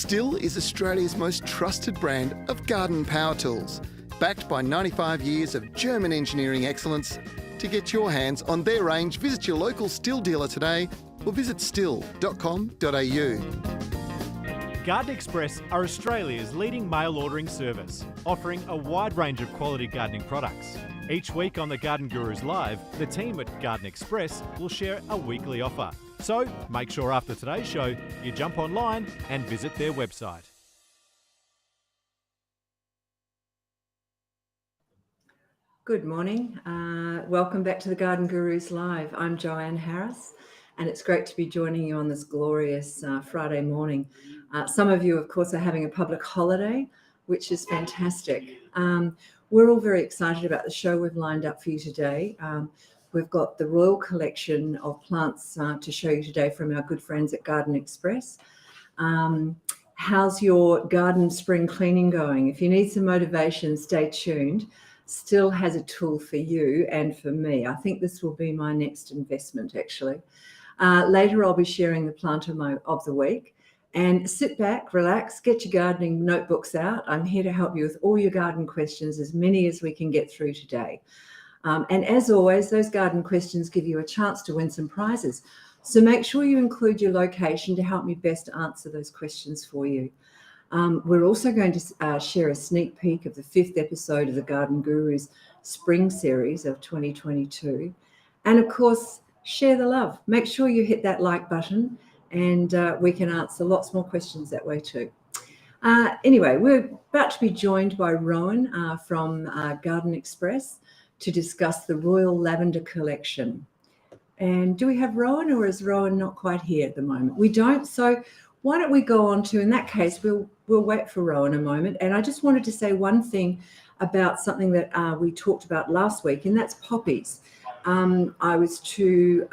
Still is Australia's most trusted brand of garden power tools, backed by 95 years of German engineering excellence. To get your hands on their range, visit your local Still dealer today or visit still.com.au. Garden Express are Australia's leading mail ordering service, offering a wide range of quality gardening products. Each week on the Garden Gurus Live, the team at Garden Express will share a weekly offer. So make sure after today's show you jump online and visit their website. Good morning. Welcome back to the Garden Gurus Live. I'm Joanne Harris, and it's great to be joining you on this glorious Friday morning. Some of you, of course, are having a public holiday, which is fantastic. We're all very excited about the show we've lined up for you today. We've got the Royal Collection of plants to show you today from our good friends at Garden Express. How's your garden spring cleaning going? If you need some motivation, stay tuned. Still has a tool for you and for me. I think this will be my next investment, actually. Later, I'll be sharing the plant of the week. And sit back, relax, get your gardening notebooks out. I'm here to help you with all your garden questions, as many as we can get through today. And as always, those garden questions give you a chance to win some prizes. So make sure you include your location to help me best answer those questions for you. We're also going to share a sneak peek of the 5th episode of the Garden Gurus Spring Series of 2022. And of course, share the love. Make sure you hit that like button, and we can answer lots more questions that way too. Anyway, we're about to be joined by Rowan from Garden Express to discuss the Royal Lavender Collection. And do we have Rowan, or is Rowan not quite here at the moment? We don't, so why don't we go on to, in that case, we'll wait for Rowan a moment. And I just wanted to say one thing about something that we talked about last week, and that's poppies. I was to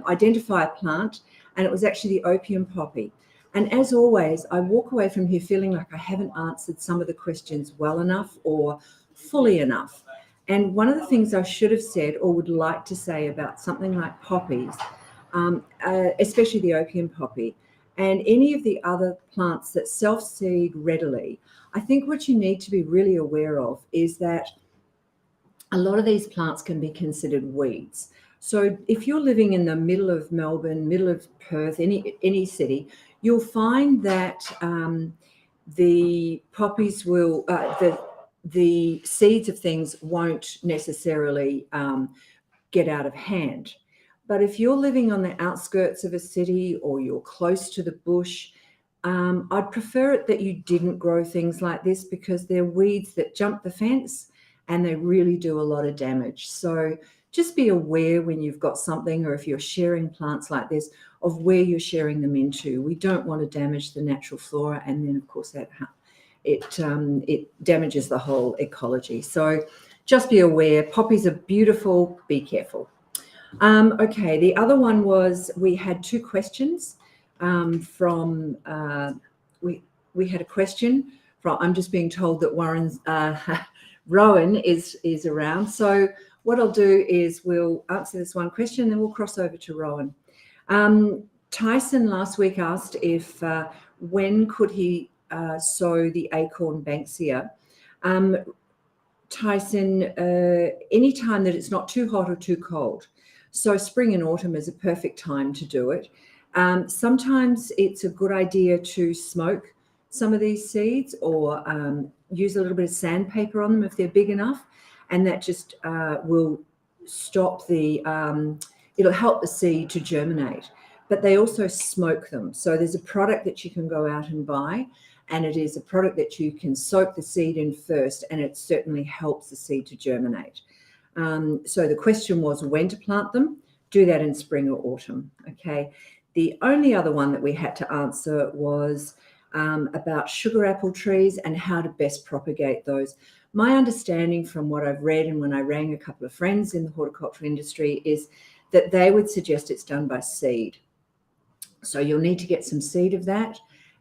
identify a plant, and it was actually the Opium Poppy. And as always, I walk away from here feeling like I haven't answered some of the questions well enough or fully enough. And one of the things I should have said or would like to say about something like poppies, especially the Opium Poppy, and any of the other plants that self-seed readily, I think what you need to be really aware of is that a lot of these plants can be considered weeds. So if you're living in the middle of Melbourne, middle of Perth, any city, you'll find that the poppies will, the seeds of things won't necessarily get out of hand. But if you're living on the outskirts of a city or you're close to the bush, I'd prefer it that you didn't grow things like this, because they're weeds that jump the fence and they really do a lot of damage. So just be aware when you've got something, or if you're sharing plants like this, of where you're sharing them into. We don't want to damage the natural flora, and then of course that it damages the whole ecology. So just be aware. Poppies are beautiful. Be careful. Okay, the other one was, we had 2 questions from, we had a question from, I'm just being told that Rowan is around. So what I'll do is we'll answer this one question, then we'll cross over to Rowan. Tyson last week asked if when could he sow the acorn banksia. Tyson, any time that it's not too hot or too cold. So spring and autumn is a perfect time to do it. Sometimes it's a good idea to smoke some of these seeds, or use a little bit of sandpaper on them if they're big enough, and that just will stop the, it'll help the seed to germinate. But they also smoke them. So there's a product that you can go out and buy, and it is a product that you can soak the seed in first, and it certainly helps the seed to germinate. So the question was when to plant them. Do that in spring or autumn. Okay. The only other one that we had to answer was about sugar apple trees and how to best propagate those. My understanding from what I've read, and when I rang a couple of friends in the horticultural industry, is that they would suggest it's done by seed. So you'll need to get some seed of that,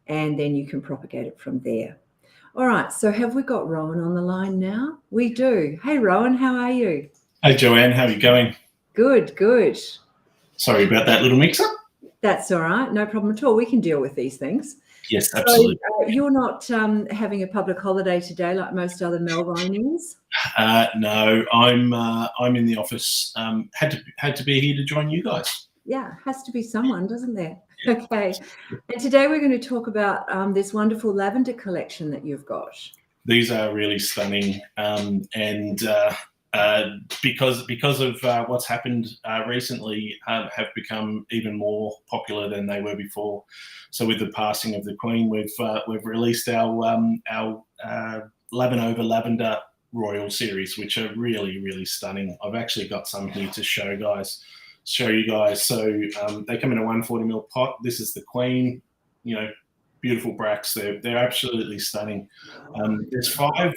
and then you can propagate it from there. All right, so have we got Rowan on the line now? We do. Hey, Rowan, how are you? Hey, Joanne, how are you going? Good, good. Sorry about that little mix-up. That's all right, no problem at all. We can deal with these things. Yes, So absolutely. you're not having a public holiday today like most other Melbourneians? No, I'm in the office. Had to be here to join you guys. Yeah, has to be someone, doesn't there? Okay. And today we're going to talk about this wonderful lavender collection that you've got. These are really stunning, and because of what's happened recently, have become even more popular than they were before. So with the passing of the Queen, we've released our Lavender Royal series, which are really stunning. I've actually got some here to show you guys. So they come in a 140ml pot. This is the Queen. Beautiful bracts. They're absolutely stunning. There's five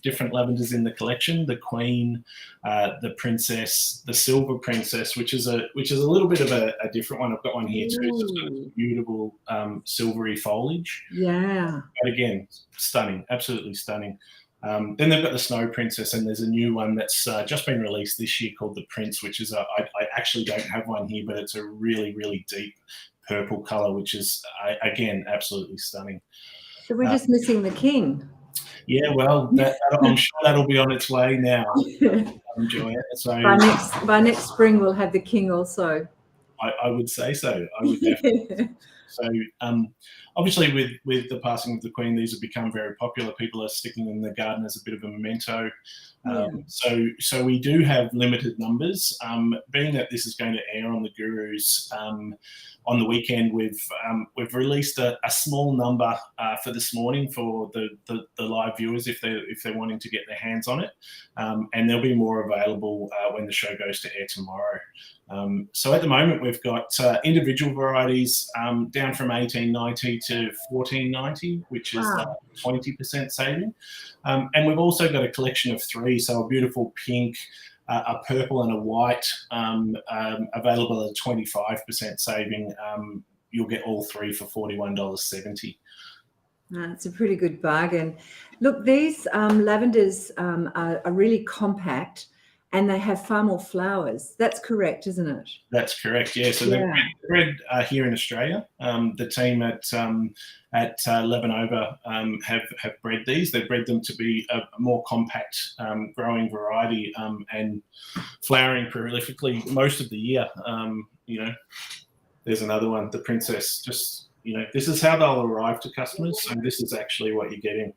different lavenders in the collection: the Queen, the Princess, the Silver Princess, which is a little bit of a different one. I've got one here too. So it's got this beautiful silvery foliage. Yeah. But again, stunning, absolutely stunning. Then they've got the Snow Princess, and there's a new one that's just been released this year called the Prince, which is I actually don't have one here, but it's a really deep purple color, which is again absolutely stunning. So we're just missing the King. Yeah, well, I'm sure that'll be on its way now. Joanne. So by next spring we'll have the King also. I would say so. I would definitely. So obviously with the passing of the Queen, these have become very popular. People are sticking in the garden as a bit of a memento. So we do have limited numbers. Being that this is going to air on the Gurus on the weekend, we've released a small number for this morning for the live viewers if they're wanting to get their hands on it, and there'll be more available when the show goes to air tomorrow. So at the moment we've got individual varieties down from $18.90 to $14.90, which is 20% saving, and we've also got a collection of three, so a beautiful pink, a purple and a white, available at 25% saving. You'll get all three for $41.70. It's a pretty good bargain. Look, these lavenders are really compact and they have far more flowers. That's correct, isn't it? That's correct, yeah. So they're bred here in Australia. The team at Lebanova have bred these. They've bred them to be a more compact growing variety and flowering prolifically most of the year. There's another one, the Princess. Just, this is how they'll arrive to customers. So this is actually what you're getting.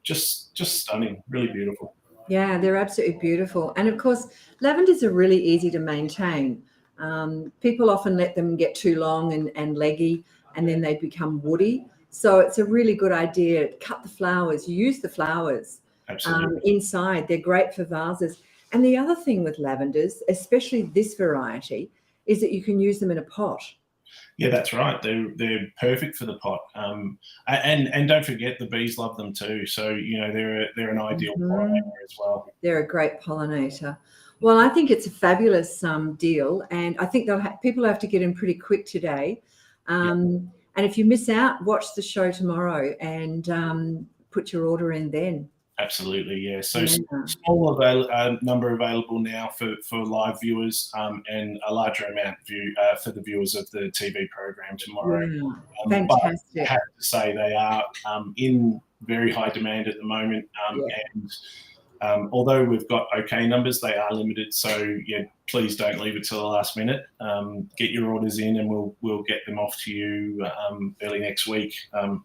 Just stunning, really beautiful. Yeah, they're absolutely beautiful. And of course, lavenders are really easy to maintain. People often let them get too long and leggy, and then they become woody. So it's a really good idea. Cut the flowers, use the flowers inside. They're great for vases. And the other thing with lavenders, especially this variety, is that you can use them in a pot. Yeah, that's right. They're perfect for the pot, and don't forget the bees love them too. So they're an ideal pollinator as well. They're a great pollinator. Well, I think it's a fabulous deal, and I think people have to get in pretty quick today. And if you miss out, watch the show tomorrow and put your order in then. Absolutely, yeah. So small number available now for live viewers, and a larger amount for the viewers of the TV program tomorrow. Fantastic. But I have to say they are in very high demand at the moment, and although we've got okay numbers, they are limited. So please don't leave it till the last minute. Get your orders in, and we'll get them off to you early next week.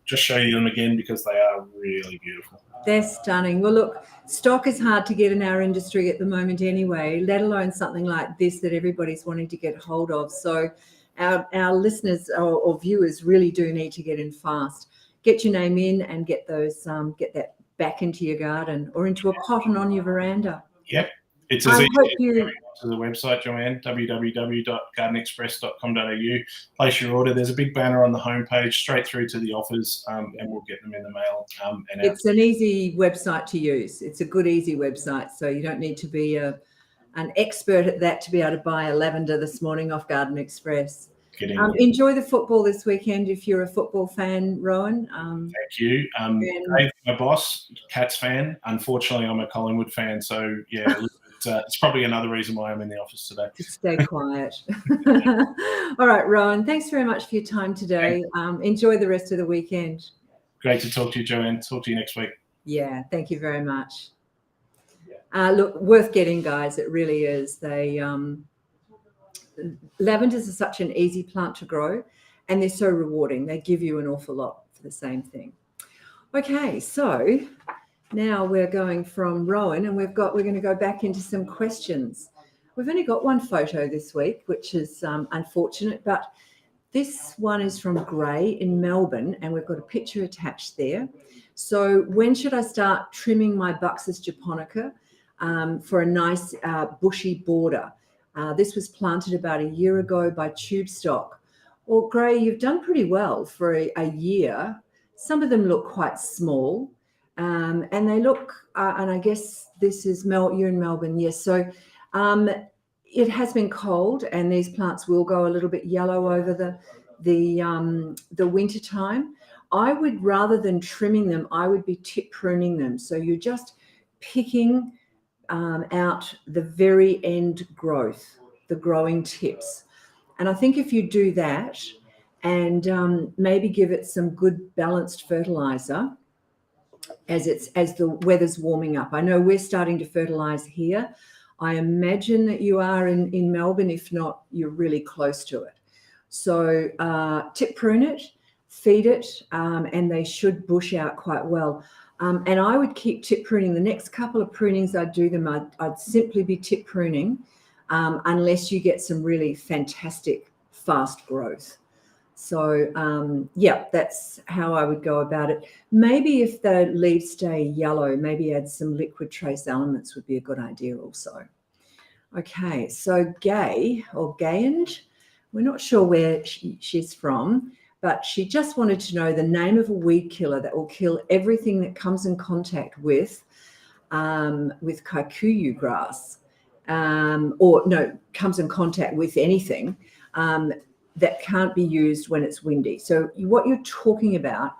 Just show you them again because they are really beautiful. They're stunning. Well, look, stock is hard to get in our industry at the moment anyway, let alone something like this that everybody's wanting to get hold of. So our listeners or viewers really do need to get in fast. Get your name in and get that back into your garden or into a pot and on your veranda. Yep. It's as easy as to the website, Joanne, www.gardenexpress.com.au. Place your order. There's a big banner on the homepage straight through to the offers, and we'll get them in the mail. It's an easy website to use. It's a good, easy website, so you don't need to be an expert at that to be able to buy a lavender this morning off Garden Express. Enjoy the football this weekend if you're a football fan, Rowan. Thank you. Dave, my boss, Cats fan. Unfortunately, I'm a Collingwood fan, so yeah. it's probably another reason why I'm in the office today. To stay quiet. All right, Rowan, thanks very much for your time today. Enjoy the rest of the weekend. Great to talk to you, Joanne. Talk to you next week. Yeah, thank you very much. Look, worth getting, guys. It really is. Lavenders are such an easy plant to grow, and they're so rewarding. They give you an awful lot for the same thing. Okay, so now we're going from Rowan, and we're going to go back into some questions. We've only got one photo this week, which is unfortunate, but this one is from Gray in Melbourne, and we've got a picture attached there. So when should I start trimming my Buxus japonica for a nice bushy border? This was planted about a year ago by tube stock. Well, Gray, you've done pretty well for a year. Some of them look quite small, and they look, and I guess this is you're in Melbourne, yes. So it has been cold, and these plants will go a little bit yellow over the winter time. I would, rather than trimming them, I would be tip pruning them. So you're just picking out the very end growth, the growing tips. And I think if you do that and maybe give it some good balanced fertilizer as the weather's warming up. I know we're starting to fertilize here. I imagine that you are in Melbourne. If not, you're really close to it. So tip prune it, feed it, and they should bush out quite well. And I would keep tip pruning. The next couple of prunings I'd do them, I'd simply be tip pruning unless you get some really fantastic fast growth. So yeah, that's how I would go about it. Maybe if the leaves stay yellow, maybe add some liquid trace elements would be a good idea also. Okay, so Gay or Gayand, we're not sure where she's from, but she just wanted to know the name of a weed killer that will kill everything that comes in contact with kikuyu grass, or no, comes in contact with anything that can't be used when it's windy. So what you're talking about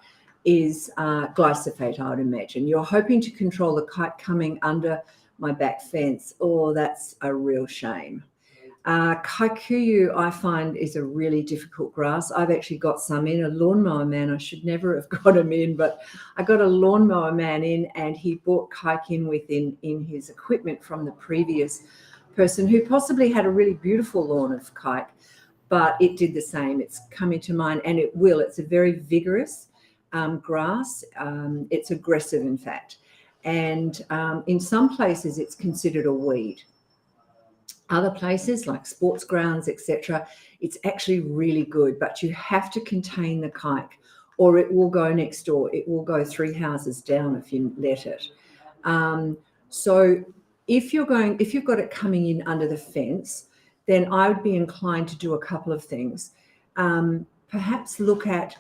is glyphosate, I would imagine. You're hoping to control the kite coming under my back fence. Oh, that's a real shame. Kikuyu, I find, is a really difficult grass. I've actually got some in. A lawnmower man, I should never have got him in, but I got a lawnmower man in, and he brought kike in his equipment from the previous person who possibly had a really beautiful lawn of kike, but it did the same. It's come into mine, and it will. It's a very vigorous grass. It's aggressive, in fact. And in some places, it's considered a weed. Other places like sports grounds, etc., it's actually really good, but you have to contain the kike or it will go next door. It will go 3 houses down if you let it. So if you've got it coming in under the fence, then I would be inclined to do a couple of things. Perhaps look at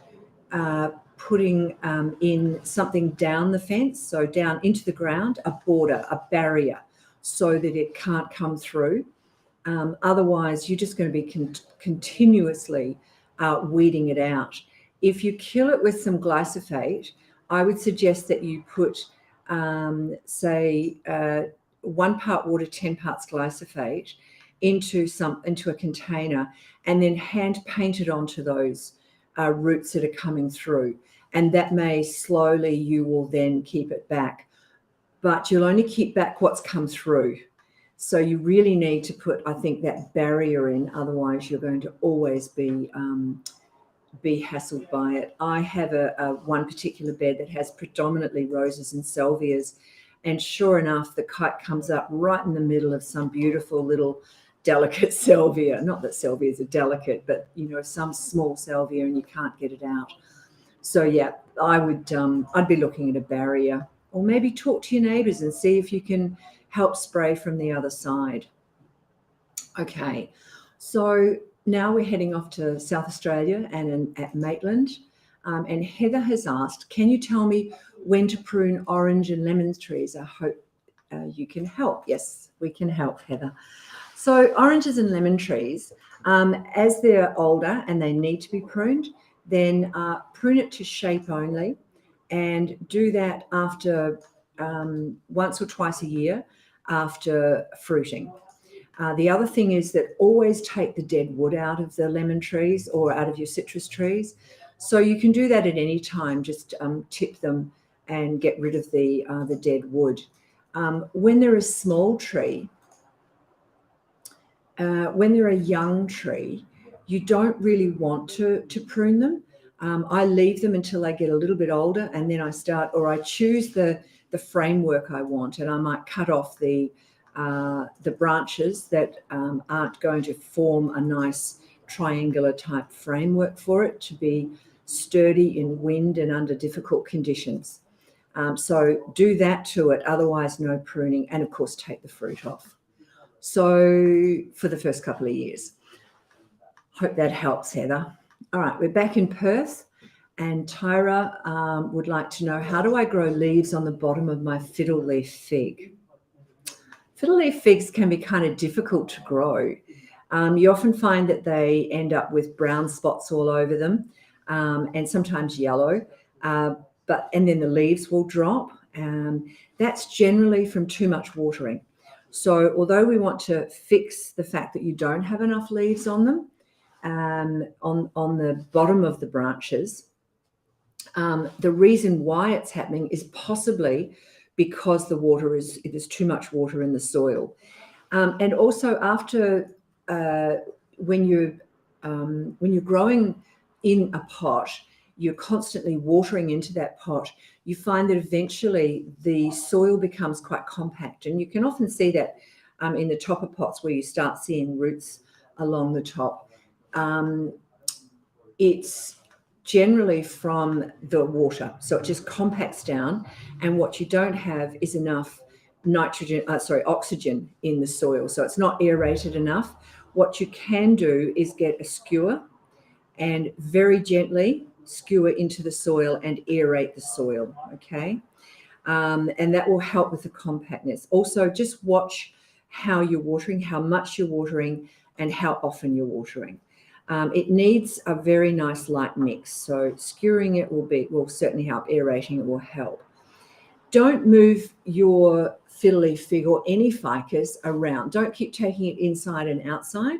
putting in something down the fence, so down into the ground, a border, a barrier, so that it can't come through. Otherwise, you're just going to be continuously weeding it out. If you kill it with some glyphosate, I would suggest that you put, say, 1 part water, 10 parts glyphosate into a container, and then hand paint it onto those roots that are coming through. And that may slowly, you will then keep it back, but you'll only keep back what's come through. So you really need to put, I think, that barrier in. Otherwise, you're going to always be hassled by it. I have one particular bed that has predominantly roses and salvias, and sure enough, the kite comes up right in the middle of some beautiful little delicate salvia. Not that salvias are delicate, but some small salvia, and you can't get it out. So yeah, I'd be looking at a barrier, or maybe talk to your neighbours and see if you can help spray from the other side. Okay, so now we're heading off to South Australia and at Maitland. And Heather has asked, can you tell me when to prune orange and lemon trees? I hope you can help. Yes, we can help, Heather. So oranges and lemon trees, as they're older and they need to be pruned, then prune it to shape only, and do that after once or twice a year. after fruiting. The other thing is that always take the dead wood out of the lemon trees or out of your citrus trees. So you can do that at any time, just tip them and get rid of the dead wood. When they're a small tree, when they're a young tree, you don't really want to prune them. I leave them until they get a little bit older, and then I choose the framework I want, and I might cut off the branches that aren't going to form a nice triangular type framework for it to be sturdy in wind and under difficult conditions. So do that to it, otherwise no pruning, and of course take the fruit off. So for the first couple of years. Hope that helps, Heather. All right, we're back in Perth, and Tyra would like to know, how do I grow leaves on the bottom of my fiddle leaf fig? Fiddle leaf figs can be kind of difficult to grow. You often find that they end up with brown spots all over them, and sometimes yellow, and then the leaves will drop. That's generally from too much watering. So although we want to fix the fact that you don't have enough leaves on them, on the bottom of the branches, the reason why it's happening is possibly because there's too much water in the soil. And also after when you're growing in a pot, you're constantly watering into that pot, you find that eventually the soil becomes quite compact. And you can often see that in the topper pots where you start seeing roots along the top. It's generally from the water. So it just compacts down. And what you don't have is enough oxygen in the soil. So it's not aerated enough. What you can do is get a skewer and very gently skewer into the soil and aerate the soil, okay? And that will help with the compactness. Also, just watch how you're watering, how much you're watering, and how often you're watering. It needs a very nice light mix. So skewering it will certainly help. Aerating it will help. Don't move your fiddle leaf fig or any ficus around. Don't keep taking it inside and outside.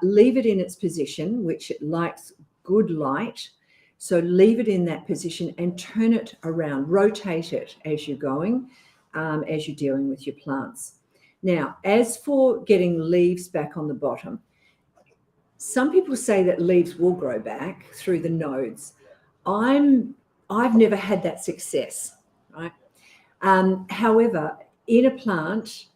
Leave it in its position, which it likes good light. So leave it in that position and turn it around, rotate it as you're going, as you're dealing with your plants. Now, as for getting leaves back on the bottom, some people say that leaves will grow back through the nodes. I've never had that success, right? However, in a plant,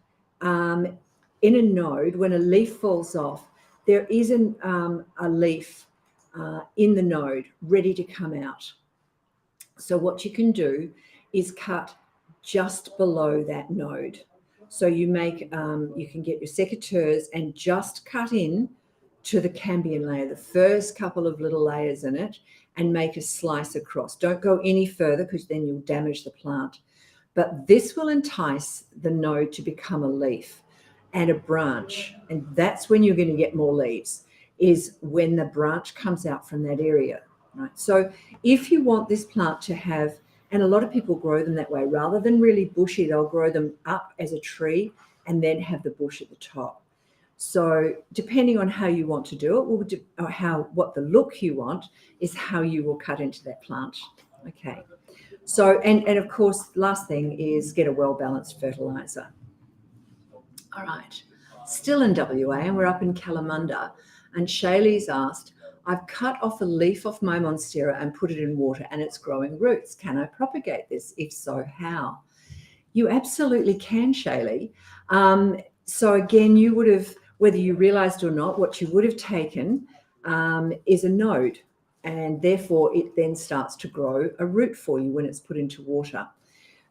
in a node, when a leaf falls off, there isn't a leaf in the node ready to come out. So what you can do is cut just below that node. So you can get your secateurs and just cut in to the cambium layer, the first couple of little layers in it, and make a slice across. Don't go any further because then you'll damage the plant. But this will entice the node to become a leaf and a branch. And that's when you're going to get more leaves, is when the branch comes out from that area, right? So if you want this plant to have, and a lot of people grow them that way, rather than really bushy, they'll grow them up as a tree and then have the bush at the top. So depending on how you want to do it, what the look you want is how you will cut into that plant. Okay. So, and of course, last thing is get a well-balanced fertilizer. All right. Still in WA, and we're up in Kalamunda. And Shaylee's asked, I've cut off a leaf off my monstera and put it in water and it's growing roots. Can I propagate this? If so, how? You absolutely can, Shaylee. So again, you would have, whether you realized or not, what you would have taken is a node, and therefore it then starts to grow a root for you when it's put into water.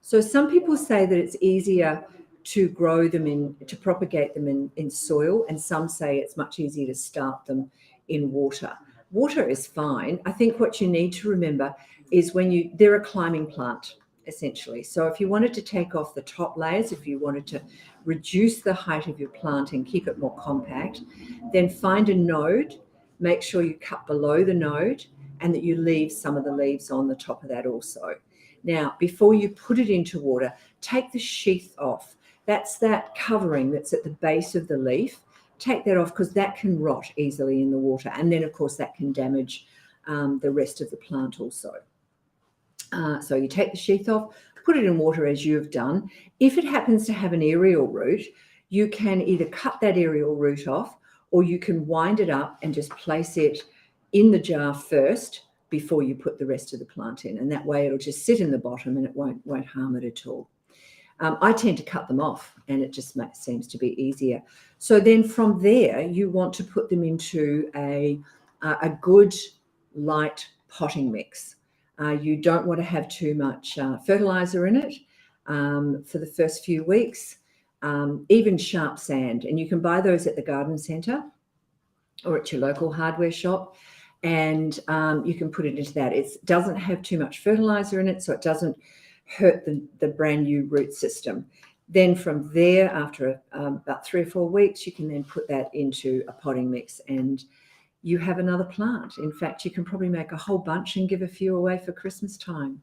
So some people say that it's easier to grow them to propagate them in soil, and some say it's much easier to start them in water. Water is fine. I think what you need to remember is they're a climbing plant, essentially. So if you wanted to take off the top layers, if you wanted to reduce the height of your plant and keep it more compact, then find a node, make sure you cut below the node and that you leave some of the leaves on the top of that also. Now, before you put it into water, take the sheath off. That's that covering that's at the base of the leaf. Take that off because that can rot easily in the water. And then, of course, that can damage the rest of the plant also. So you take the sheath off, put it in water as you've done. If it happens to have an aerial root, you can either cut that aerial root off, or you can wind it up and just place it in the jar first before you put the rest of the plant in. And that way it'll just sit in the bottom and it won't harm it at all. I tend to cut them off, and it just seems to be easier. So then from there, you want to put them into a good light potting mix. You don't want to have too much fertilizer in it for the first few weeks, even sharp sand. And you can buy those at the garden centre or at your local hardware shop, and you can put it into that. It doesn't have too much fertilizer in it, so it doesn't hurt the brand new root system. Then from there, after about 3 or 4 weeks, you can then put that into a potting mix and you have another plant. In fact, you can probably make a whole bunch and give a few away for Christmas time.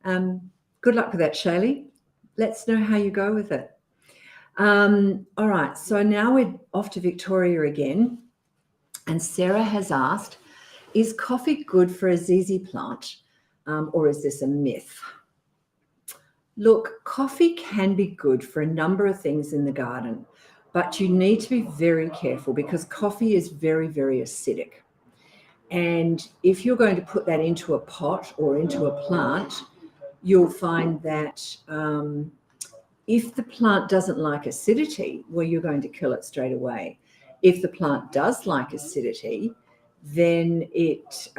Good luck with that, Shaylee. Let's know how you go with it. All right, so now we're off to Victoria again. And Sarah has asked, is coffee good for a ZZ plant, or is this a myth? Look, coffee can be good for a number of things in the garden, but you need to be very careful because coffee is very, very acidic. And if you're going to put that into a pot or into a plant, you'll find that if the plant doesn't like acidity, well, you're going to kill it straight away. If the plant does like acidity, then it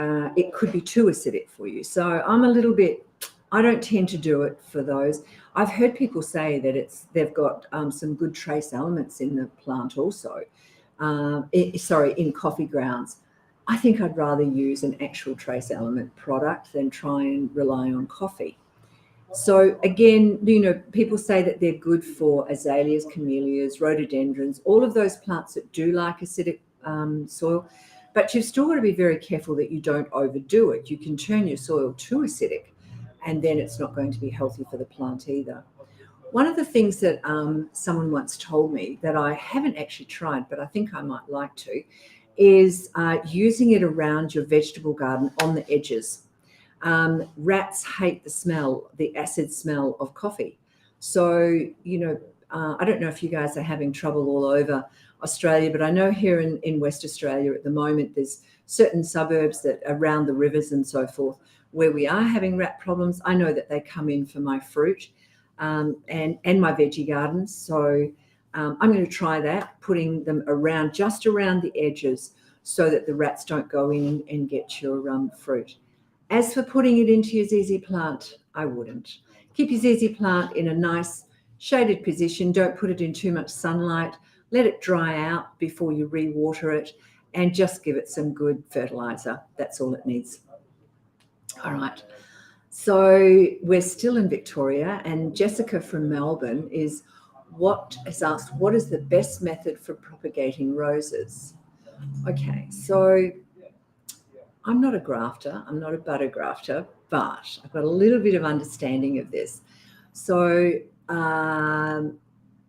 could be too acidic for you. So I don't tend to do it for those. I've heard people say that they've got some good trace elements in the plant also, in coffee grounds. I think I'd rather use an actual trace element product than try and rely on coffee. So again, people say that they're good for azaleas, camellias, rhododendrons, all of those plants that do like acidic soil, but you've still got to be very careful that you don't overdo it. You can turn your soil too acidic, and then it's not going to be healthy for the plant either. One of the things that someone once told me that I haven't actually tried, but I think I might like to, is using it around your vegetable garden on the edges. Rats hate the acid smell of coffee. So, I don't know if you guys are having trouble all over Australia, but I know here in West Australia at the moment, there's certain suburbs that around the rivers and so forth where we are having rat problems. I know that they come in for my fruit and my veggie gardens. So I'm going to try that, putting them just around the edges so that the rats don't go in and get your fruit. As for putting it into your ZZ plant, I wouldn't. Keep your ZZ plant in a nice shaded position. Don't put it in too much sunlight. Let it dry out before you re-water it, and just give it some good fertilizer. That's all it needs. All right. So we're still in Victoria, and Jessica from Melbourne has asked, what is the best method for propagating roses? Okay, so I'm not a grafter, I'm not a butter grafter, but I've got a little bit of understanding of this. So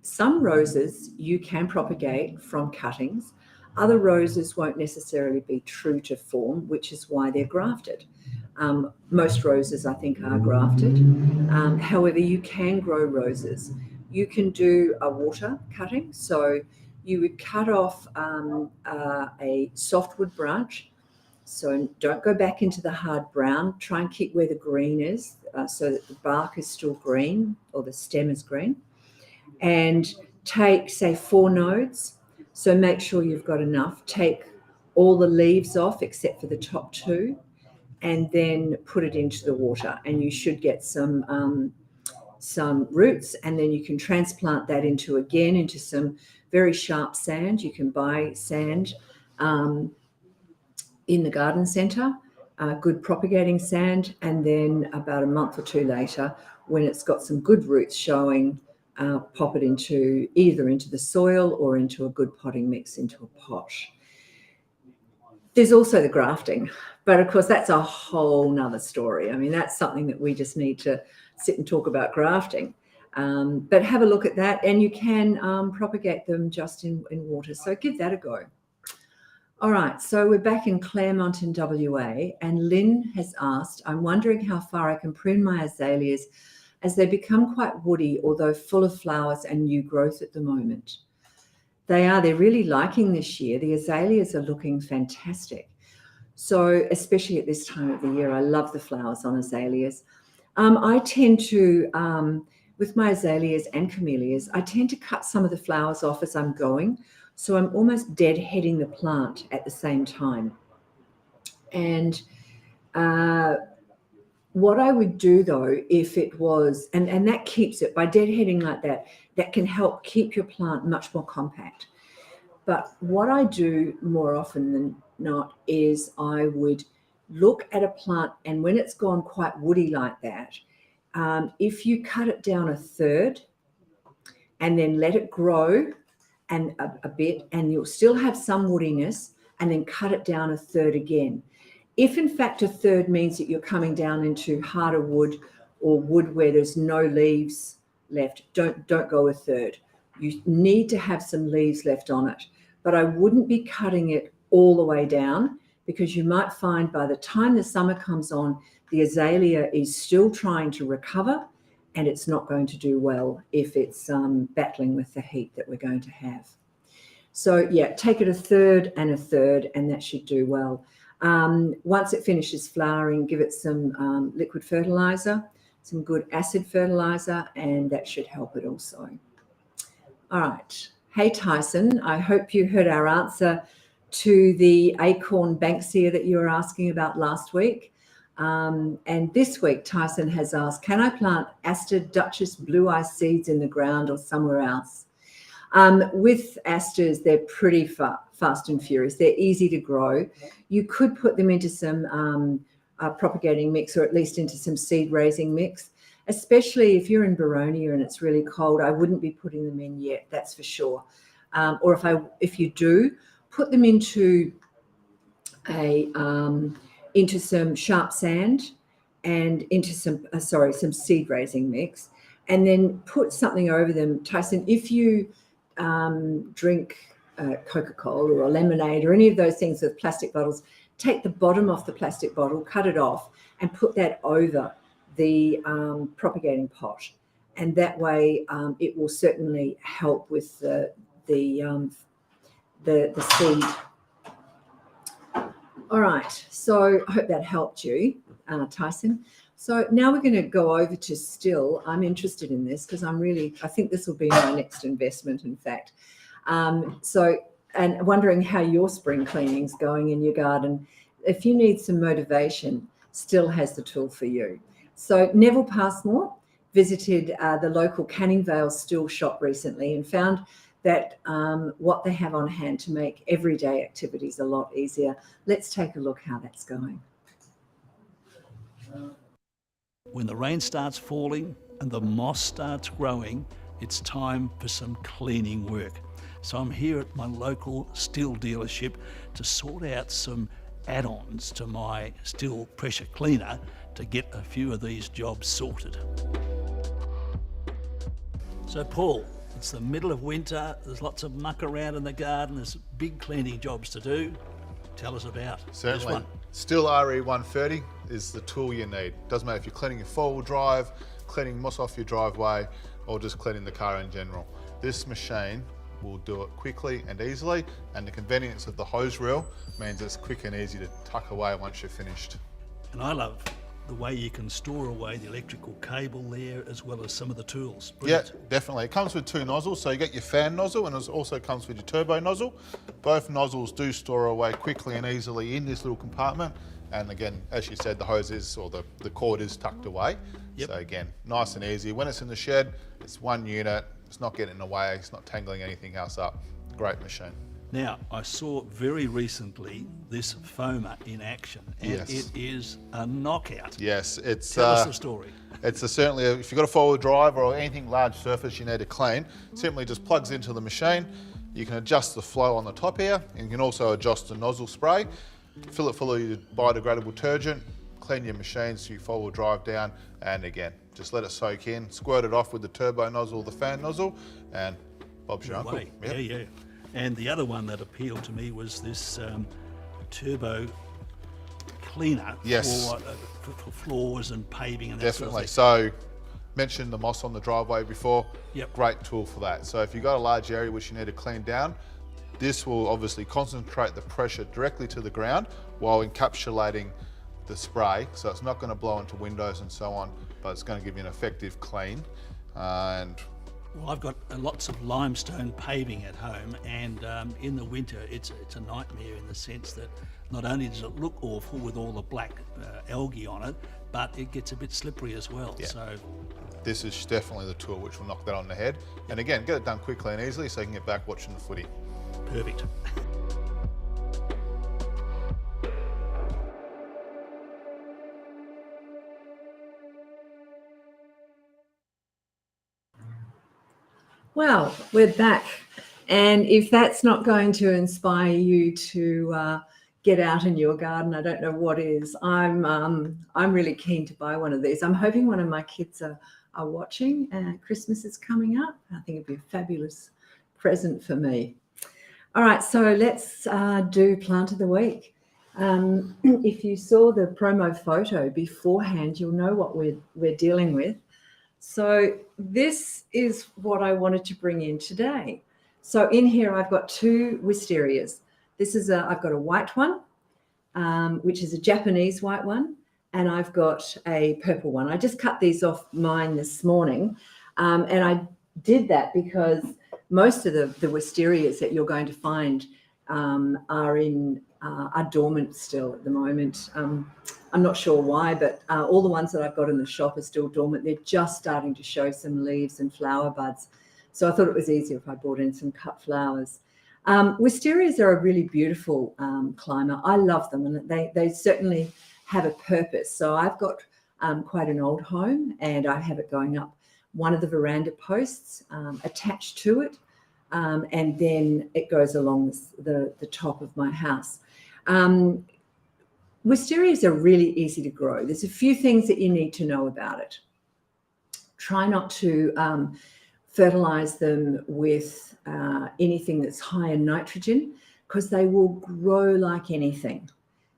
some roses you can propagate from cuttings. Other roses won't necessarily be true to form, which is why they're grafted. Most roses, I think, are grafted. However, you can grow roses. You can do a water cutting. So you would cut off a softwood branch. So don't go back into the hard brown. Try and keep where the green is so that the bark is still green or the stem is green. And take, say, 4 nodes. So make sure you've got enough. Take all the leaves off except for the top 2, and then put it into the water. And you should get some roots, and then you can transplant that into some very sharp sand. You can buy sand in the garden centre, good propagating sand, and then about a month or 2 later, when it's got some good roots showing, pop it either into the soil or into a good potting mix into a pot. There's also the grafting, but of course that's a whole nother story. I mean, that's something that we just need to sit and talk about grafting. But have a look at that, and you can propagate them just in water. So give that a go. All right, so we're back in Claremont in WA, and Lynn has asked, I'm wondering how far I can prune my azaleas as they become quite woody, although full of flowers and new growth at the moment. They're really liking this year. The azaleas are looking fantastic. So especially at this time of the year, I love the flowers on azaleas. I tend to, with my azaleas and camellias, I tend to cut some of the flowers off as I'm going. So I'm almost deadheading the plant at the same time. And what I would do though, if it was, and that keeps it, by deadheading like that, that can help keep your plant much more compact. But what I do more often than not is I would look at a plant, and when it's gone quite woody like that, if you cut it down a third and then let it grow and a bit, and you'll still have some woodiness, and then cut it down a third again. If in fact a third means that you're coming down into harder wood or wood where there's no leaves left, don't go a third. You need to have some leaves left on it, but I wouldn't be cutting it all the way down, because you might find by the time the summer comes on, the azalea is still trying to recover, and it's not going to do well if it's battling with the heat that we're going to have. So yeah, take it a third, and that should do well. Once it finishes flowering, give it some liquid fertilizer, some good acid fertilizer, and that should help it also. All right. Hey, Tyson, I hope you heard our answer to the acorn banksia that you were asking about last week. And this week, Tyson has asked, can I plant Aster Duchess blue eye seeds in the ground or somewhere else? With asters, they're pretty fast and furious. They're easy to grow. You could put them into some propagating mix, or at least into some seed raising mix, especially if you're in Baronia and it's really cold. I wouldn't be putting them in yet, that's for sure. Or if you do, put them into some sharp sand and into some seed raising mix, and then put something over them. Tyson, if you drink Coca-Cola or lemonade or any of those things with plastic bottles, take the bottom off the plastic bottle, cut it off, and put that over the propagating pot, and that way it will certainly help with the seed. All right, so I hope that helped you, Tyson. So now we're going to go over to still. I'm interested in this because I think this will be my next investment, in fact. And wondering how your spring cleaning's going in your garden. If you need some motivation, Still has the tool for you. So Neville Passmore visited the local Canning Vale Still shop recently and found that what they have on hand to make everyday activities a lot easier. Let's take a look how that's going. When the rain starts falling and the moss starts growing, it's time for some cleaning work. So I'm here at my local Still dealership to sort out some add-ons to my Still pressure cleaner to get a few of these jobs sorted. So Paul, it's the middle of winter, there's lots of muck around in the garden, there's big cleaning jobs to do. Tell us about Certainly. this one. Still RE130 is the tool you need. Doesn't matter if you're cleaning your four-wheel drive, cleaning moss off your driveway, or just cleaning the car in general. This machine will do it quickly and easily, and the convenience of the hose reel means it's quick and easy to tuck away once you're finished. And I love the way you can store away the electrical cable there as well as some of the tools. Brilliant. Yeah, definitely. It comes with two nozzles, so you get your fan nozzle and it also comes with your turbo nozzle. Both nozzles do store away quickly and easily in this little compartment. And again, as you said, the hose is, or the cord is tucked away. Yep. So again, nice and easy. When it's in the shed, it's one unit, it's not getting in the way, it's not tangling anything else up. Great machine. Now, I saw very recently this foamer in action, and Yes. it is a knockout. Yes, it's Tell us the story. It's certainly, if you've got a four-wheel drive or anything large surface you need to clean, simply just plugs into the machine. You can adjust the flow on the top here, and you can also adjust the nozzle spray. Fill it full of your biodegradable detergent, clean your machine so you 4-wheel drive down, and again, just let it soak in, squirt it off with the turbo nozzle, the fan nozzle, and Bob's your uncle. Yep. Yeah. And the other one that appealed to me was this turbo cleaner for floors and paving and that Definitely. sort of thing. So, mentioned the moss on the driveway before. Yep. Great tool for that. So if you've got a large area which you need to clean down, this will obviously concentrate the pressure directly to the ground while encapsulating the spray. So it's not going to blow into windows and so on, but it's going to give you an effective clean. And well, I've got lots of limestone paving at home, and in the winter it's a nightmare in the sense that not only does it look awful with all the black algae on it, but it gets a bit slippery as well. Yeah. So this is definitely the tool which will knock that on the head. And again, get it done quickly and easily so you can get back watching the footy. perfect. Well, we're back. And if that's not going to inspire you to get out in your garden, I don't know what is. I'm really keen to buy one of these. I'm hoping one of my kids are watching. Christmas is coming up. I think it'd be a fabulous present for me. All right, so let's do Plant of the Week. If you saw the promo photo beforehand, you'll know what we're dealing with. So this is what I wanted to bring in today. So in here, I've got 2 wisterias. This is I've got a white one, which is a Japanese white one, and I've got a purple one. I just cut these off mine this morning, and I did that because most of the wisterias that you're going to find are dormant still at the moment. I'm not sure why, but all the ones that I've got in the shop are still dormant. They're just starting to show some leaves and flower buds. So I thought it was easier if I brought in some cut flowers. Wisterias are a really beautiful climber. I love them, and they certainly have a purpose. So I've got quite an old home, and I have it going up one of the veranda posts attached to it, and then it goes along the top of my house. Wisterias are really easy to grow. There's a few things that you need to know about it. Try not to fertilize them with anything that's high in nitrogen, because they will grow like anything.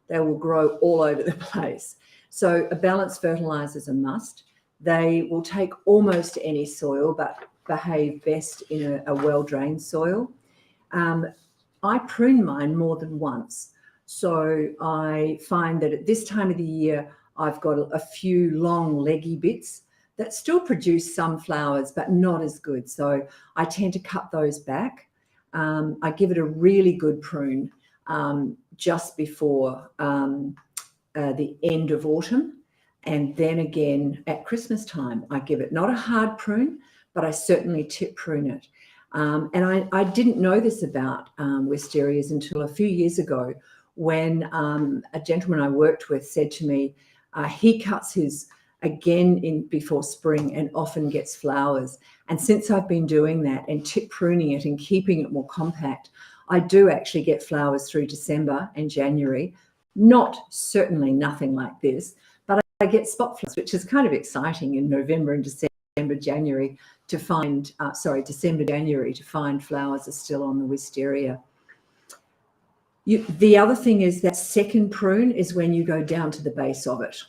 They will grow all over the place. So a balanced fertilizer is a must. They will take almost any soil, but behave best in a well-drained soil. I prune mine more than once. So I find that at this time of the year, I've got a few long leggy bits that still produce some flowers, but not as good. So I tend to cut those back. I give it a really good prune just before the end of autumn. And then again at Christmas time, I give it not a hard prune, but I certainly tip prune it. And I didn't know this about wisterias until a few years ago, when a gentleman I worked with said to me, he cuts his again before spring and often gets flowers. And since I've been doing that and tip pruning it and keeping it more compact, I do actually get flowers through December and January. Certainly nothing like this, but I get spot flowers, which is kind of exciting in November and December, January to find, December, January to find flowers are still on the wisteria. The other thing is that second prune is when you go down to the base of it.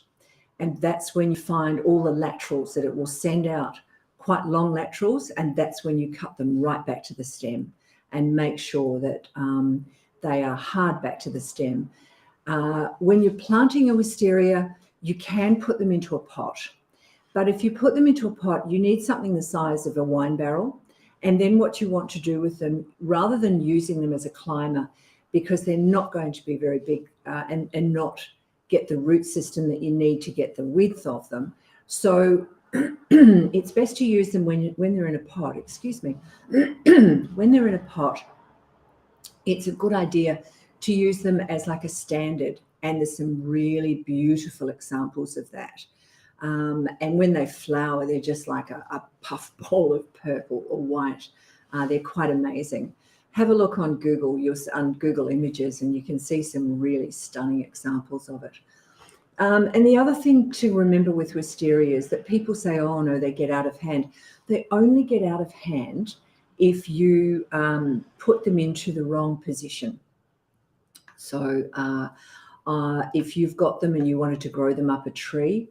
And that's when you find all the laterals that it will send out, quite long laterals. And that's when you cut them right back to the stem and make sure that they are hard back to the stem. When you're planting a wisteria, you can put them into a pot. But if you put them into a pot, you need something the size of a wine barrel. And then what you want to do with them, rather than using them as a climber, because they're not going to be very big and not get the root system that you need to get the width of them. So it's best to use them when they're in a pot, excuse me. When they're in a pot, it's a good idea to use them as like a standard. And there's some really beautiful examples of that. And when they flower, they're just like a puff ball of purple or white. They're quite amazing. Have a look on Google, on Google Images, and you can see some really stunning examples of it. And the other thing to remember with wisteria is that people say, oh, no, they get out of hand. They only get out of hand if you put them into the wrong position. So if you've got them and you wanted to grow them up a tree,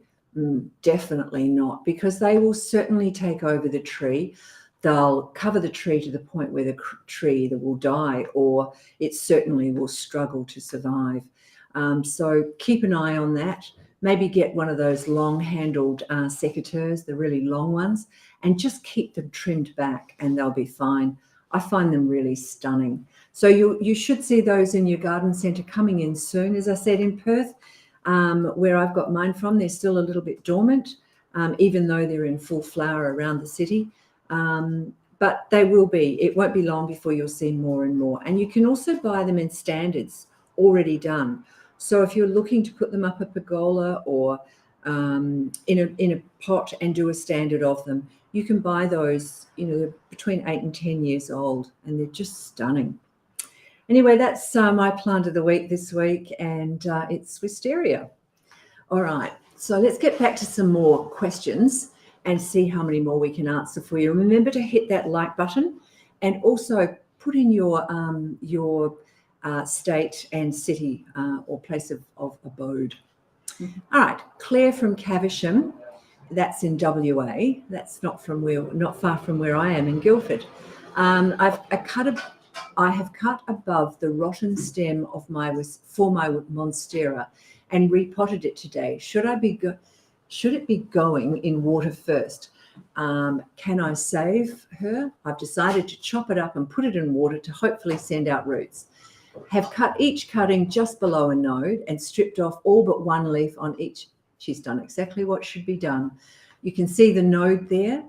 definitely not, because they will certainly take over the tree. They'll cover the tree to the point where the tree either will die or it certainly will struggle to survive. So keep an eye on that. Maybe get one of those long-handled secateurs, the really long ones, and just keep them trimmed back and they'll be fine. I find them really stunning. So you should see those in your garden centre coming in soon. As I said, in Perth, where I've got mine from, they're still a little bit dormant, even though they're in full flower around the city. But they will be. It won't be long before you'll see more and more. And you can also buy them in standards already done. So if you're looking to put them up a pergola or in a pot and do a standard of them, you can buy those, they're between 8 and 10 years old, and they're just stunning. Anyway, that's my plant of the week this week, and it's wisteria. All right, so let's get back to some more questions and see how many more we can answer for you. Remember to hit that like button, and also put in your state and city or place of abode. All right, Claire from Caversham, that's in WA. That's not far from where I am in Guildford. I have cut above the rotten stem of my monstera and repotted it today. Should it be going in water first? Can I save her? I've decided to chop it up and put it in water to hopefully send out roots. Have cut each cutting just below a node and stripped off all but one leaf on each. She's done exactly what should be done. You can see the node there,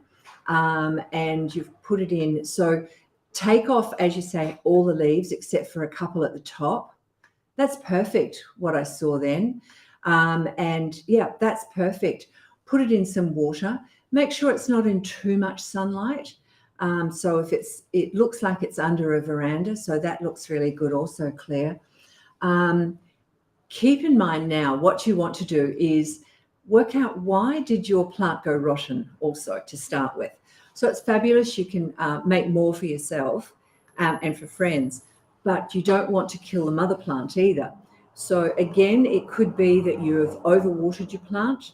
and you've put it in. So take off, as you say, all the leaves except for a couple at the top. That's perfect, what I saw then. And yeah, that's perfect. Put it in some water. Make sure it's not in too much sunlight. So if it looks like it's under a veranda, so that looks really good also, Claire. Keep in mind now, what you want to do is work out, why did your plant go rotten also to start with? So it's fabulous. You can make more for yourself and for friends, but you don't want to kill the mother plant either. So again, it could be that you have overwatered your plant,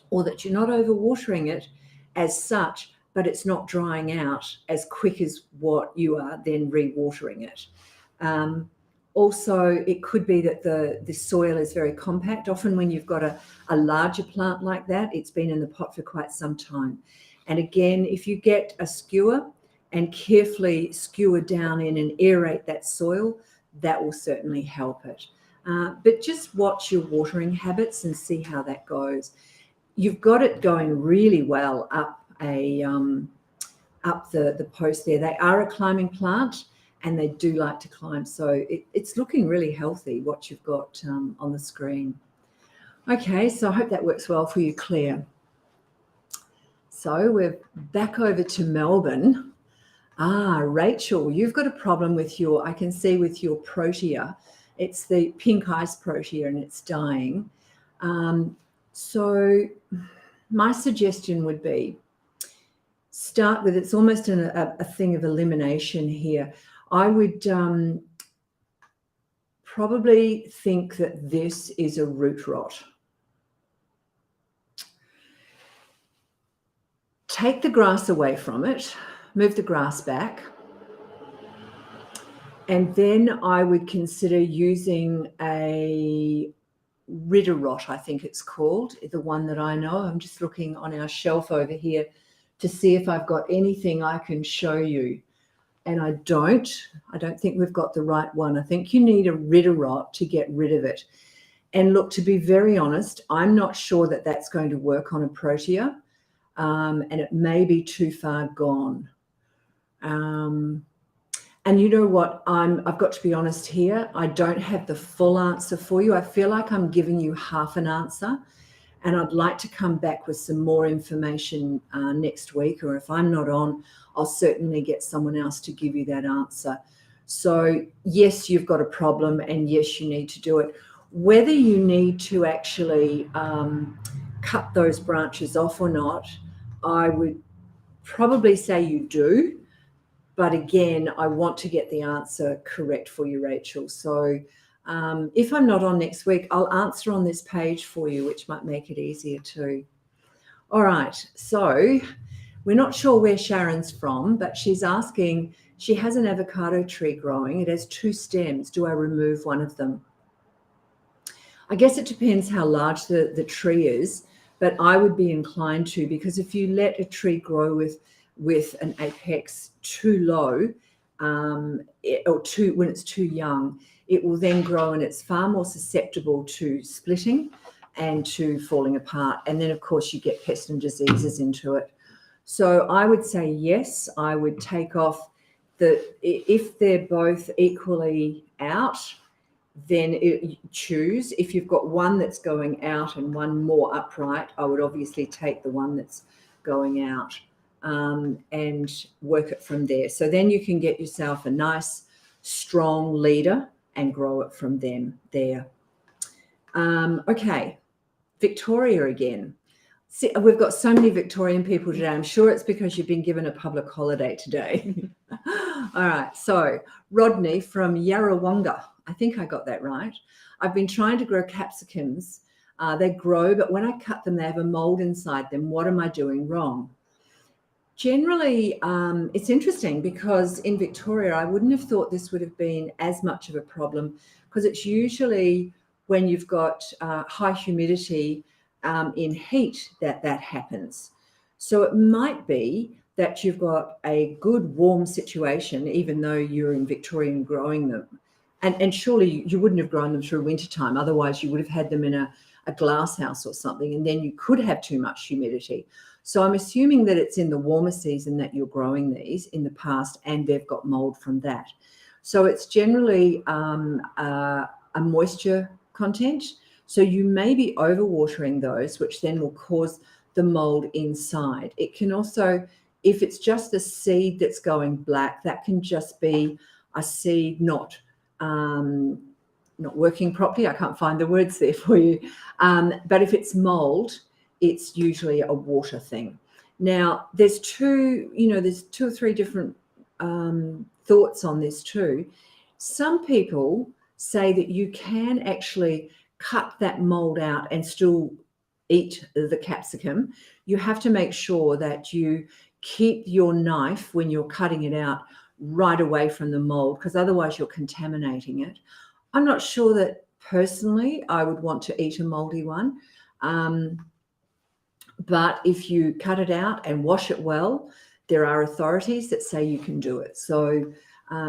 or that you're not overwatering it as such, but it's not drying out as quick as what you are then re-watering it. Also, it could be that the soil is very compact. Often when you've got a larger plant like that, it's been in the pot for quite some time. And again, if you get a skewer and carefully skewer down in and aerate that soil, that will certainly help it. But just watch your watering habits and see how that goes. You've got it going really well up the post there. They are a climbing plant, and they do like to climb. So it's looking really healthy, what you've got on the screen. Okay, so I hope that works well for you, Claire. So we're back over to Melbourne. Rachel, you've got a problem with I can see with your protea. It's the pink ice protea and it's dying. So my suggestion would be, start with, it's almost a thing of elimination here. I would probably think that this is a root rot. Take the grass away from it, move the grass back, and then I would consider using a Ridderrot, I think it's called, the one that I know. I'm just looking on our shelf over here to see if I've got anything I can show you. And I don't think we've got the right one. I think you need a Ridderrot to get rid of it. And look, to be very honest, I'm not sure that that's going to work on a protea, and it may be too far gone. And you know what? I've got to be honest here. I don't have the full answer for you. I feel like I'm giving you half an answer, and I'd like to come back with some more information next week, or if I'm not on, I'll certainly get someone else to give you that answer. So yes, you've got a problem, and yes, you need to do it. Whether you need to actually cut those branches off or not, I would probably say you do. But again, I want to get the answer correct for you, Rachel. So if I'm not on next week, I'll answer on this page for you, which might make it easier too. All right, so we're not sure where Sharon's from, but she's asking, she has an avocado tree growing. It has 2 stems. Do I remove one of them? I guess it depends how large the tree is, but I would be inclined to, because if you let a tree grow with an apex too low, when it's too young, it will then grow and it's far more susceptible to splitting and to falling apart. And then, of course, you get pests and diseases into it. So I would say yes, I would take off if they're both equally out, then choose. If you've got one that's going out and one more upright, I would obviously take the one that's going out and work it from there. So then you can get yourself a nice, strong leader and grow it from there. Okay, Victoria again. See, we've got so many Victorian people today. I'm sure it's because you've been given a public holiday today. All right, so Rodney from Yarrawonga. I think I got that right. I've been trying to grow capsicums. They grow, but when I cut them, they have a mold inside them. What am I doing wrong? Generally, it's interesting because in Victoria, I wouldn't have thought this would have been as much of a problem, because it's usually when you've got high humidity in heat that happens. So it might be that you've got a good warm situation, even though you're in Victoria and growing them. And surely you wouldn't have grown them through wintertime. Otherwise, you would have had them in a glass house or something, and then you could have too much humidity. So I'm assuming that it's in the warmer season that you're growing these in the past, and they've got mold from that. So it's generally a moisture content. So you may be overwatering those, which then will cause the mold inside. It can also, if it's just the seed that's going black, that can just be a seed not working properly. I can't find the words there for you. But if it's mold, it's usually a water thing. Now, there's two or three different thoughts on this too. Some people say that you can actually cut that mold out and still eat the capsicum. You have to make sure that you keep your knife when you're cutting it out right away from the mold, because otherwise you're contaminating it. I'm not sure that personally I would want to eat a moldy one. But if you cut it out and wash it well, there are authorities that say you can do it. So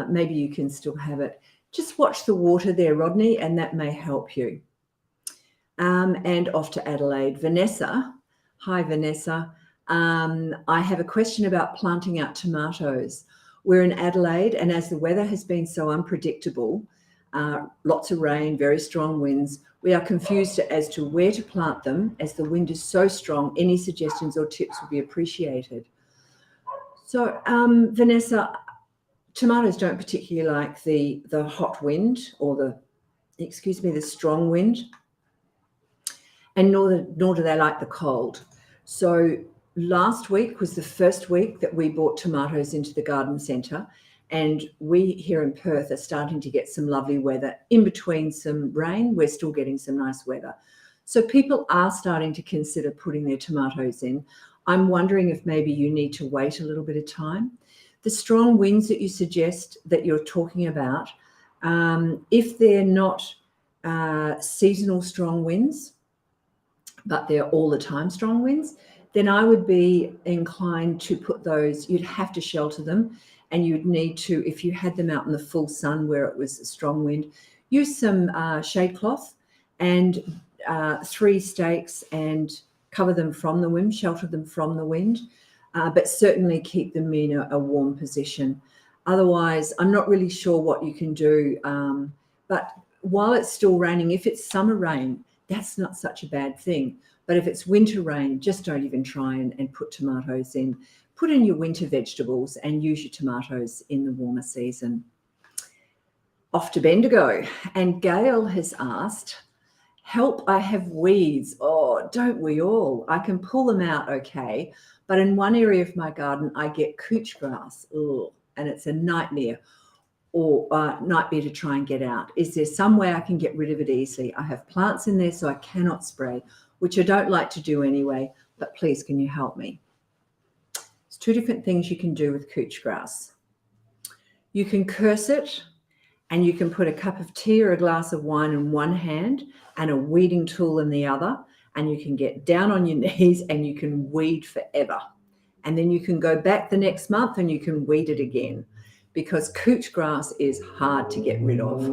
maybe you can still have it. Just watch the water there, Rodney, and that may help you. And off to Adelaide. Vanessa. Hi, Vanessa. I have a question about planting out tomatoes. We're in Adelaide, and as the weather has been so unpredictable, lots of rain, very strong winds, we are confused as to where to plant them as the wind is so strong. Any suggestions or tips would be appreciated. So, Vanessa, tomatoes don't particularly like the hot wind or the strong wind, and nor do they like the cold. So last week was the first week that we brought tomatoes into the garden centre, and we here in Perth are starting to get some lovely weather. In between some rain, we're still getting some nice weather. So people are starting to consider putting their tomatoes in. I'm wondering if maybe you need to wait a little bit of time. The strong winds that you suggest that you're talking about, if they're not seasonal strong winds, but they're all the time strong winds, then I would be inclined to put those, you'd have to shelter them, and you'd need to, if you had them out in the full sun where it was a strong wind, use some shade cloth and 3 stakes and cover them from the wind, shelter them from the wind, but certainly keep them in a warm position. Otherwise, I'm not really sure what you can do, but while it's still raining, if it's summer rain, that's not such a bad thing. But if it's winter rain, just don't even try and put tomatoes in. Put in your winter vegetables and use your tomatoes in the warmer season. Off to Bendigo. And Gail has asked, Help, I have weeds. Oh, don't we all? I can pull them out okay. But in one area of my garden, I get couch grass. Oh, and it's a nightmare. Or nightmare to try and get out. Is there some way I can get rid of it easily? I have plants in there, so I cannot spray, which I don't like to do anyway, but please, can you help me? There's two different things you can do with couch grass. You can curse it, and you can put a cup of tea or a glass of wine in one hand and a weeding tool in the other, and you can get down on your knees and you can weed forever. And then you can go back the next month and you can weed it again, because couch grass is hard to get rid of.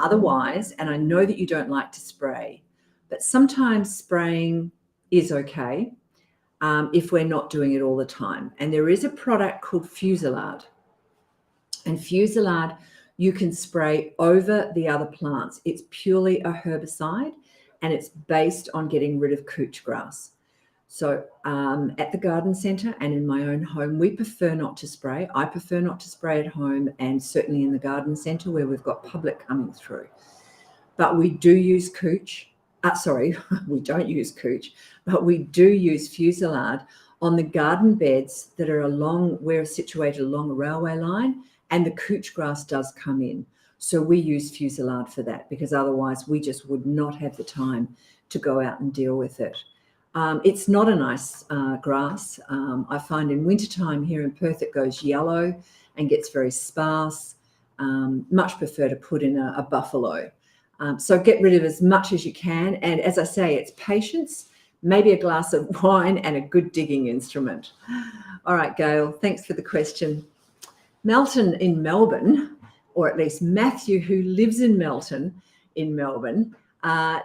Otherwise, and I know that you don't like to spray, but sometimes spraying is okay if we're not doing it all the time. And there is a product called Fusilade. And Fusilade, you can spray over the other plants. It's purely a herbicide, and it's based on getting rid of couch grass. So at the garden centre and in my own home, we prefer not to spray. I prefer not to spray at home, and certainly in the garden centre where we've got public coming through. But we do use couch. We don't use couch, but we do use Fusilade on the garden beds that are we're situated along a railway line, and the couch grass does come in. So we use Fusilade for that, because otherwise we just would not have the time to go out and deal with it. It's not a nice grass. I find in wintertime here in Perth it goes yellow and gets very sparse. Much prefer to put in a buffalo. So get rid of as much as you can. And as I say, it's patience, maybe a glass of wine and a good digging instrument. All right, Gail, thanks for the question. Melton in Melbourne, or at least Matthew, who lives in Melton in Melbourne,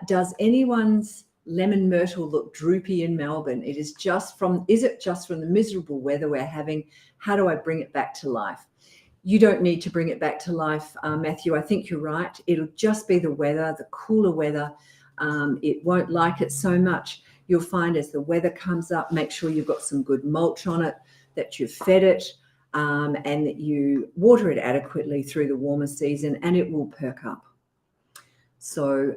does anyone's lemon myrtle look droopy in Melbourne? Is it just from the miserable weather we're having? How do I bring it back to life? You don't need to bring it back to life, Matthew. I think you're right. It'll just be the weather, the cooler weather. It won't like it so much. You'll find as the weather comes up, make sure you've got some good mulch on it, that you've fed it, and that you water it adequately through the warmer season, and it will perk up. So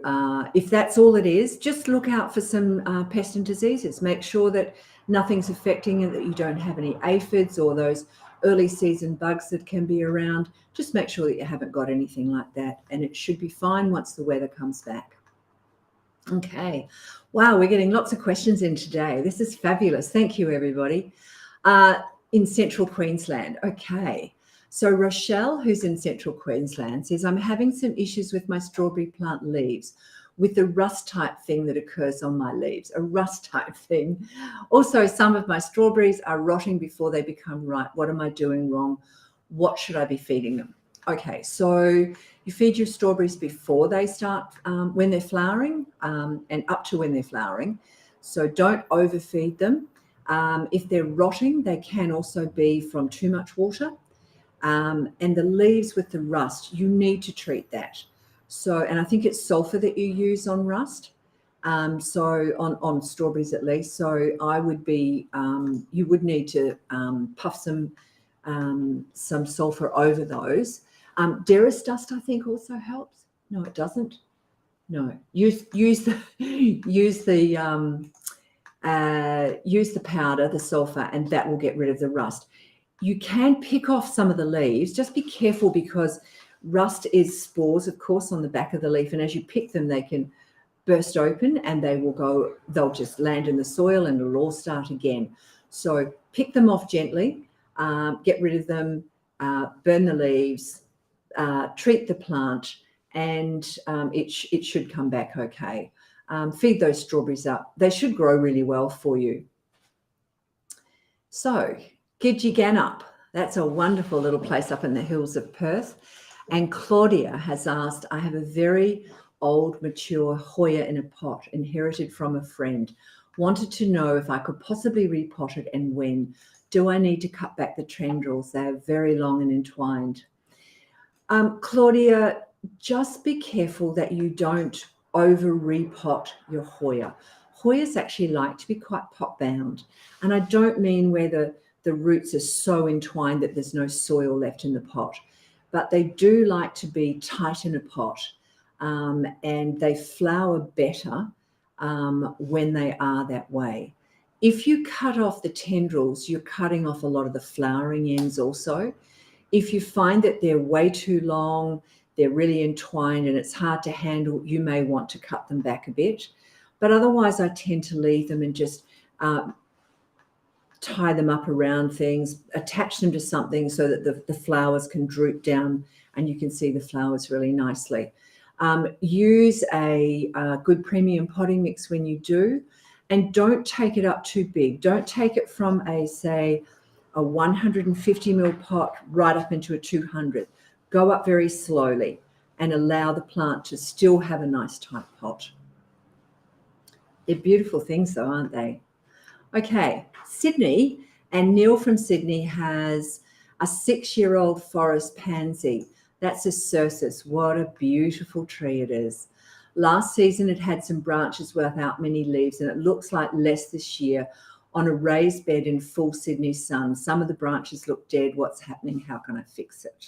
if that's all it is, just look out for some pest and diseases. Make sure that nothing's affecting it, that you don't have any aphids or those early season bugs that can be around. Just make sure that you haven't got anything like that, and it should be fine once the weather comes back. Okay. Wow, we're getting lots of questions in today. This is fabulous. Thank you, everybody. In central Queensland. Okay. So Rochelle, who's in central Queensland, says, I'm having some issues with my strawberry plant leaves with the rust type thing that occurs on my leaves, a rust type thing. Also, some of my strawberries are rotting before they become ripe. What am I doing wrong? What should I be feeding them? Okay, so you feed your strawberries before they start, when they're flowering, and up to when they're flowering. So don't overfeed them. If they're rotting, they can also be from too much water. And the leaves with the rust, you need to treat that. So, and I think it's sulfur that you use on rust. So on strawberries at least. So I would be, you would need to puff some sulfur over those. Derris dust, I think, also helps. No, it doesn't. No, use the powder, the sulfur, and that will get rid of the rust. You can pick off some of the leaves. Just be careful, because rust is spores, of course, on the back of the leaf. And as you pick them, they can burst open and they'll just land in the soil and it'll all start again. So pick them off gently, get rid of them, burn the leaves, treat the plant, and it should come back okay. Feed those strawberries up. They should grow really well for you. So Gidgeganup, that's a wonderful little place up in the hills of Perth. And Claudia has asked, I have a very old, mature Hoya in a pot, inherited from a friend. Wanted to know if I could possibly repot it and when. Do I need to cut back the tendrils? They are very long and entwined. Claudia, just be careful that you don't over repot your Hoya. Hoyas actually like to be quite pot bound. And I don't mean where the roots are so entwined that there's no soil left in the pot, but they do like to be tight in a pot. and they flower better when they are that way. If you cut off the tendrils, you're cutting off a lot of the flowering ends also. If you find that they're way too long, they're really entwined and it's hard to handle, you may want to cut them back a bit. But otherwise, I tend to leave them and just tie them up around things, attach them to something so that the flowers can droop down and you can see the flowers really nicely. Use a good premium potting mix when you do, and don't take it up too big. Don't take it from say a 150 ml pot right up into a 200. Go up very slowly and allow the plant to still have a nice tight pot. They're beautiful things though, aren't they? Okay, Sydney, and Neil from Sydney has a 6-year-old forest pansy. That's a Cercis. What a beautiful tree it is. Last season it had some branches without many leaves, and it looks like less this year on a raised bed in full Sydney sun. Some of the branches look dead. What's happening? How can I fix it?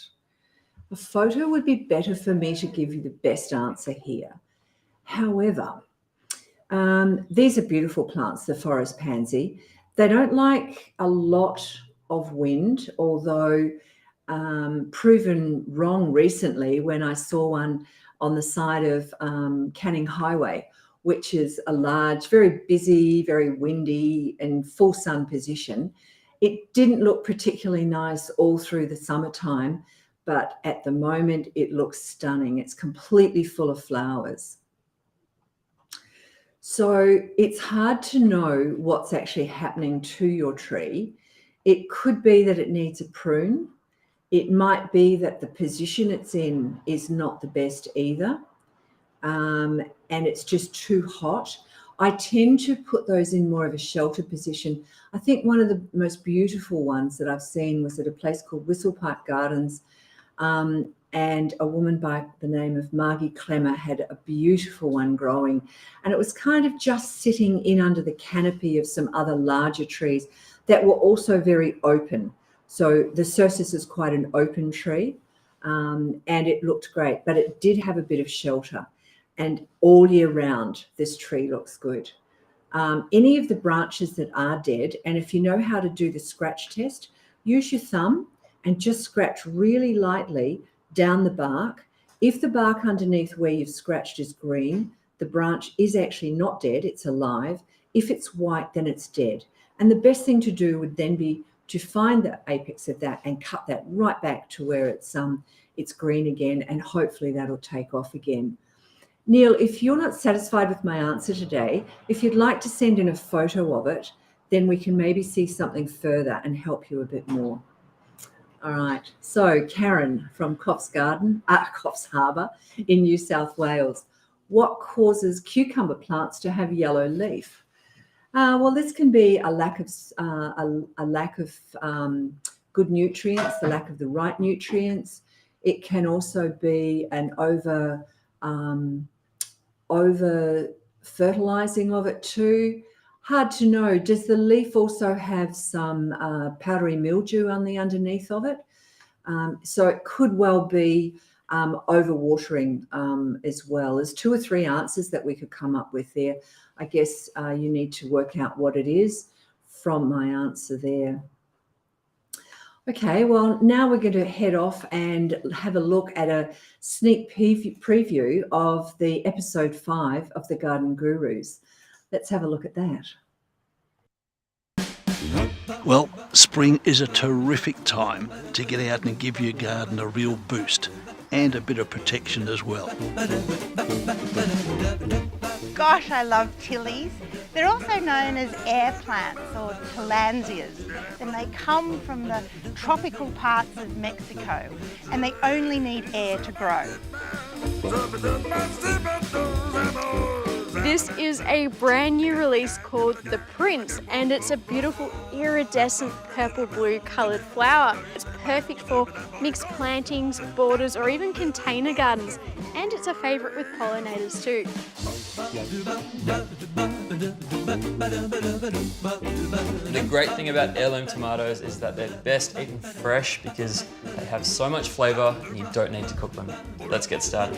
A photo would be better for me to give you the best answer here. However, these are beautiful plants, the forest pansy. They don't like a lot of wind, although proven wrong recently when I saw one on the side of Canning Highway, which is a large, very busy, very windy and full sun position. It didn't look particularly nice all through the summertime, but at the moment it looks stunning. It's completely full of flowers. So it's hard to know what's actually happening to your tree. It could be that it needs a prune. It might be that the position it's in is not the best either, and it's just too hot. I tend to put those in more of a shelter position. I think one of the most beautiful ones that I've seen was at a place called Whistlepark Gardens, and a woman by the name of Margie Clemmer had a beautiful one growing, and it was kind of just sitting in under the canopy of some other larger trees that were also very open. So the Cercis is quite an open tree, and it looked great, but it did have a bit of shelter, and all year round this tree looks good. Any of the branches that are dead, and if you know how to do the scratch test, use your thumb and just scratch really lightly down the bark. If the bark underneath where you've scratched is green, the branch is actually not dead, it's alive. If it's white, then it's dead. And the best thing to do would then be to find the apex of that and cut that right back to where it's green again, and hopefully that'll take off again. Neil, if you're not satisfied with my answer today, if you'd like to send in a photo of it, then we can maybe see something further and help you a bit more. All right, so Karen from Coffs Harbour in New South Wales. What causes cucumber plants to have yellow leaf? Well, this can be a lack of good nutrients, the lack of the right nutrients. It can also be an over fertilizing of it too. Hard to know. Does the leaf also have some powdery mildew on the underneath of it? So it could well be overwatering as well. There's 2 or 3 answers that we could come up with there. I guess you need to work out what it is from my answer there. Okay, well, now we're going to head off and have a look at a sneak preview of the episode 5 of the Garden Gurus. Let's have a look at that. Well, spring is a terrific time to get out and give your garden a real boost and a bit of protection as well. Gosh, I love tillies. They're also known as air plants or tillandsias, and they come from the tropical parts of Mexico, and they only need air to grow. This is a brand new release called The Prince, and it's a beautiful iridescent purple-blue coloured flower. It's perfect for mixed plantings, borders, or even container gardens, and it's a favourite with pollinators too. The great thing about heirloom tomatoes is that they're best eaten fresh because they have so much flavour and you don't need to cook them. Let's get started.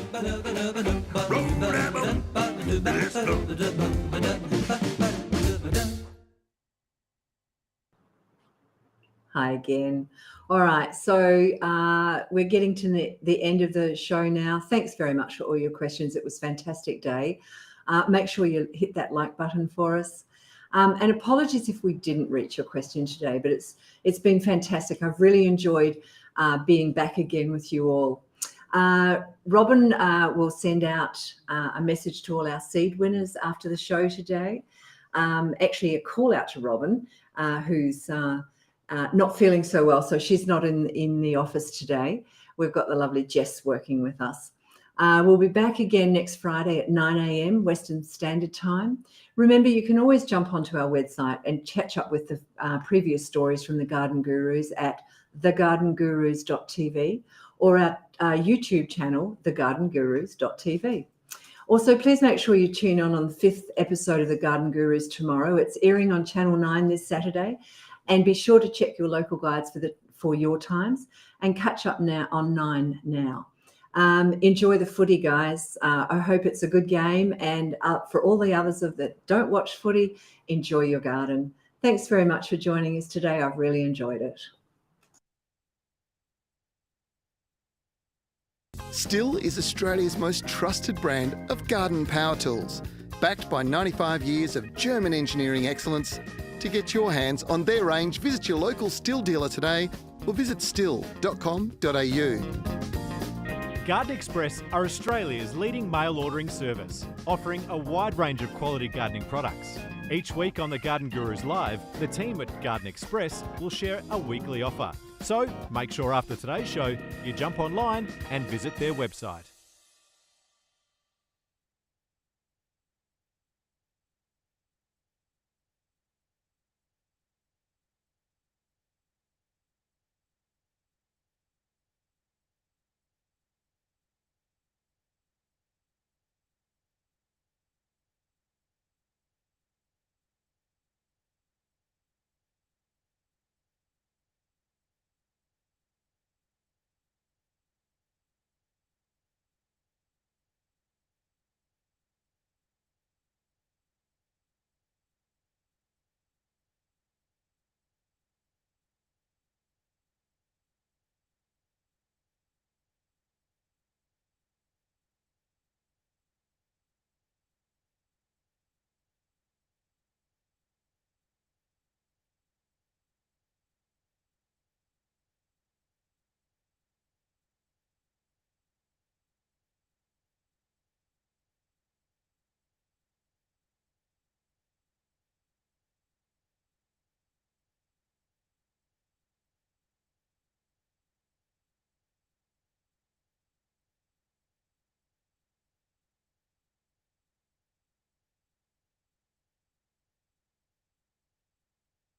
Hi again. All right, so we're getting to the end of the show now. Thanks very much for all your questions. It was a fantastic day. Make sure you hit that like button for us. And apologies if we didn't reach your question today, but it's been fantastic. I've really enjoyed being back again with you all. Robin will send out a message to all our seed winners after the show today. Actually, a call out to Robin, who's not feeling so well, so she's not in the office today. We've got the lovely Jess working with us. We'll be back again next Friday at 9 a.m. Western Standard Time. Remember, you can always jump onto our website and catch up with the previous stories from the Garden Gurus at thegardengurus.tv or our YouTube channel, thegardengurus.tv. Also, please make sure you tune on the 5th episode of The Garden Gurus tomorrow. It's airing on Channel 9 this Saturday. And be sure to check your local guides for your times and catch up now on 9 now. Enjoy the footy, guys. I hope it's a good game. And for all the others that don't watch footy, enjoy your garden. Thanks very much for joining us today. I've really enjoyed it. Still is Australia's most trusted brand of garden power tools, backed by 95 years of German engineering excellence. To get your hands on their range, visit your local Still dealer today or visit still.com.au. Garden Express are Australia's leading mail ordering service, offering a wide range of quality gardening products. Each week on the Garden Gurus Live, the team at Garden Express will share a weekly offer. So make sure after today's show you jump online and visit their website.